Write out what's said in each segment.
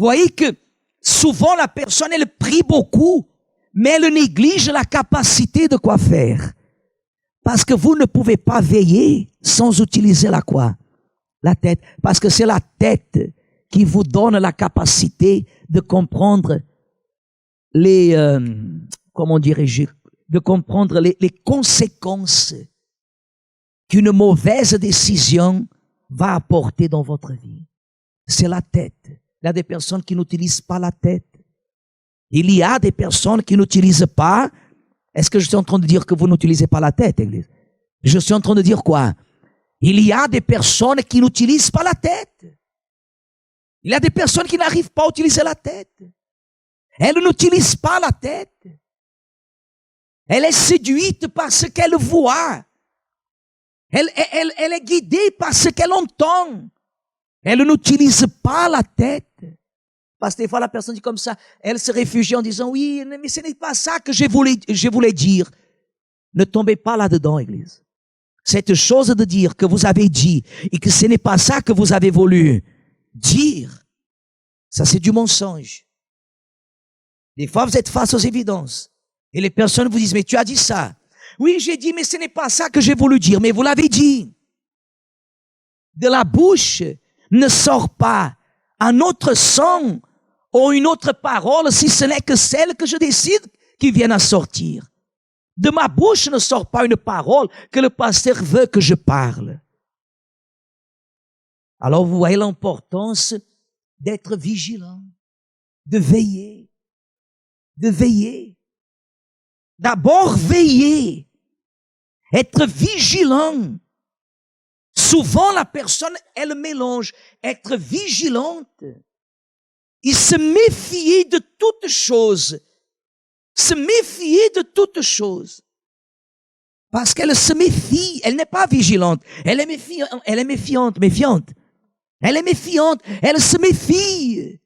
voyez que souvent la personne, elle prie beaucoup, mais elle néglige la capacité de quoi faire. Parce que vous ne pouvez pas veiller sans utiliser la quoi? La tête. Parce que c'est la tête qui vous donne la capacité de comprendre les, comment dirais-je, de comprendre les conséquences qu'une mauvaise décision va apporter dans votre vie. C'est la tête. Il y a des personnes qui n'utilisent pas la tête. Il y a des personnes qui n'utilisent pas. Est-ce que je suis en train de dire que vous n'utilisez pas la tête, Église? Je suis en train de dire quoi? Il y a des personnes qui n'utilisent pas la tête. Il y a des personnes qui n'arrivent pas à utiliser la tête. Elles n'utilisent pas la tête. Elle est séduite par ce qu'elle voit. Elle est guidée par ce qu'elle entend. Elle n'utilise pas la tête. Parce que des fois, la personne dit comme ça, elle se réfugie en disant, oui, mais ce n'est pas ça que je voulais dire. Ne tombez pas là-dedans, Église. Cette chose de dire que vous avez dit et que ce n'est pas ça que vous avez voulu dire, ça c'est du mensonge. Des fois, vous êtes face aux évidences et les personnes vous disent, mais tu as dit ça. Oui, j'ai dit, mais ce n'est pas ça que j'ai voulu dire, mais vous l'avez dit. De la bouche ne sort pas un autre son ou une autre parole si ce n'est que celle que je décide qui vienne à sortir. De ma bouche ne sort pas une parole que le pasteur veut que je parle. Alors vous voyez l'importance d'être vigilant, de veiller, de veiller. D'abord veiller, être vigilant. Souvent la personne, elle mélange être vigilante et se méfier de toutes choses. Se méfier de toutes choses. Parce qu'elle se méfie, elle n'est pas vigilante. Elle est méfiante. Elle est méfiante, elle se méfie.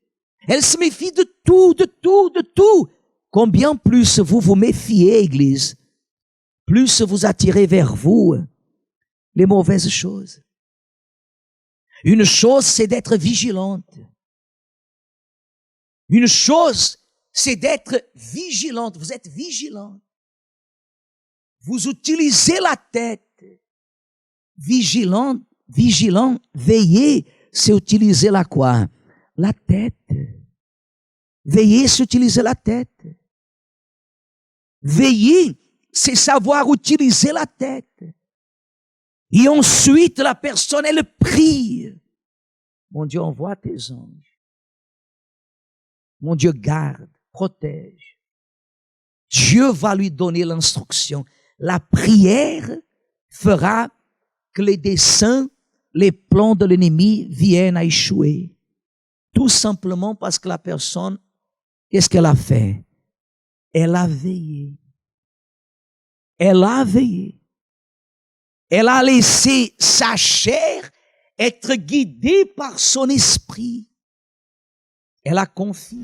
Elle se méfie de tout. Combien plus vous vous méfiez, Église, plus vous attirez vers vous les mauvaises choses. Une chose, c'est d'être vigilante. Une chose, c'est d'être vigilante. Vous êtes vigilant. Vous utilisez la tête. Vigilant, veiller, c'est utiliser la quoi? La tête. Veiller, c'est utiliser la tête. Veiller, c'est savoir utiliser la tête. Et ensuite, la personne, elle prie. Mon Dieu, envoie tes anges. Mon Dieu, garde, protège. Dieu va lui donner l'instruction. La prière fera que les desseins, les plans de l'ennemi viennent à échouer. Tout simplement parce que la personne, qu'est-ce qu'elle a fait? Elle a veillé. Elle a veillé. Elle a laissé sa chair être guidée par son esprit. Elle a confié.